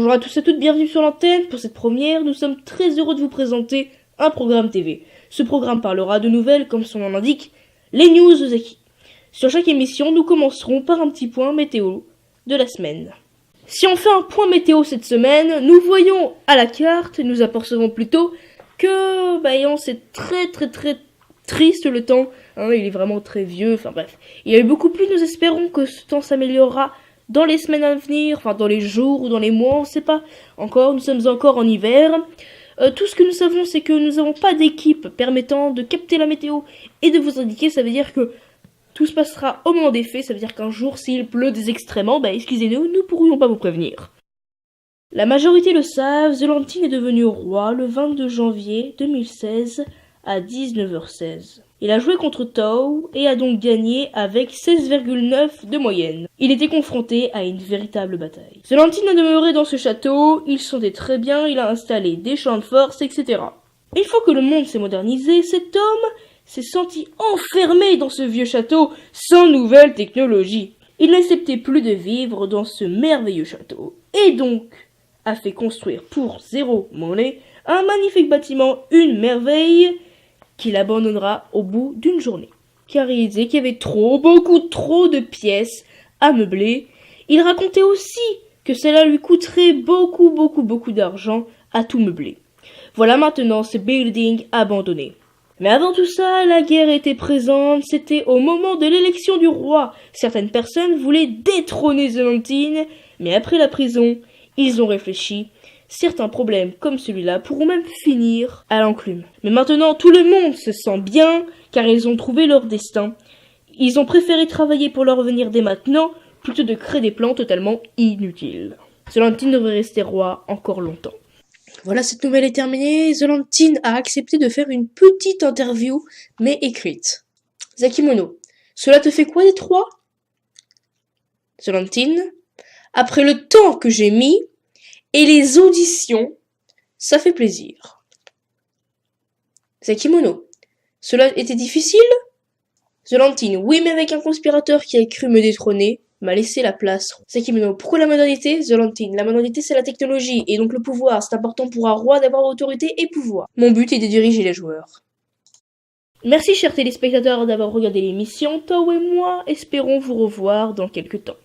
Bonjour à tous et à toutes, bienvenue sur l'antenne. Pour cette première, nous sommes très heureux de vous présenter un programme TV. Ce programme parlera de nouvelles, comme son nom l'indique, les news de Zaki. Sur chaque émission, nous commencerons par un petit point météo de la semaine. Si on fait un point météo cette semaine, nous voyons à la carte, nous apercevons plutôt que, c'est très triste le temps. Il est vraiment très vieux, enfin bref. Il y a eu beaucoup plu, nous espérons que ce temps s'améliorera dans les semaines à venir, enfin dans les jours ou dans les mois, on ne sait pas encore, nous sommes encore en hiver. Tout ce que nous savons, c'est que nous n'avons pas d'équipe permettant de capter la météo et de vous indiquer. Ça veut dire que tout se passera au moment des faits. Ça veut dire qu'un jour, s'il pleut des extrêmement, excusez-nous, nous ne pourrions pas vous prévenir. La majorité le savent, Zolantine est devenu roi le 22 janvier 2016 à 19h16. Il a joué contre Tao et a donc gagné avec 16,9 de moyenne. Il était confronté à une véritable bataille. Zolantine a demeuré dans ce château, il sentait très bien, il a installé des champs de force, etc. Une fois que le monde s'est modernisé, cet homme s'est senti enfermé dans ce vieux château sans nouvelle technologie. Il n'acceptait plus de vivre dans ce merveilleux château et donc a fait construire pour 0 monnaie un magnifique bâtiment, une merveille, qu'il abandonnera au bout d'une journée. Car il disait qu'il y avait beaucoup trop de pièces à meubler. Il racontait aussi que cela lui coûterait beaucoup d'argent à tout meubler. Voilà maintenant ce building abandonné. Mais avant tout ça, la guerre était présente, c'était au moment de l'élection du roi. Certaines personnes voulaient détrôner Zolantine, mais après la prison, ils ont réfléchi. Certains problèmes comme celui-là pourront même finir à l'enclume. Mais maintenant, tout le monde se sent bien car ils ont trouvé leur destin. Ils ont préféré travailler pour leur revenir dès maintenant plutôt de créer des plans totalement inutiles. Zolantine devrait rester roi encore longtemps. Voilà, cette nouvelle est terminée. Zolantine a accepté de faire une petite interview, mais écrite. Zakimono, cela te fait quoi d'être roi? Zolantine, après le temps que j'ai mis et les auditions, ça fait plaisir. Zakimono, cela était difficile? Zolantine, oui, mais avec un conspirateur qui a cru me détrôner, m'a laissé la place. Zakimono, pourquoi la modernité? Zolantine, la modernité c'est la technologie, et donc le pouvoir. C'est important pour un roi d'avoir autorité et pouvoir. Mon but est de diriger les joueurs. Merci chers téléspectateurs d'avoir regardé l'émission. Tao et moi espérons vous revoir dans quelques temps.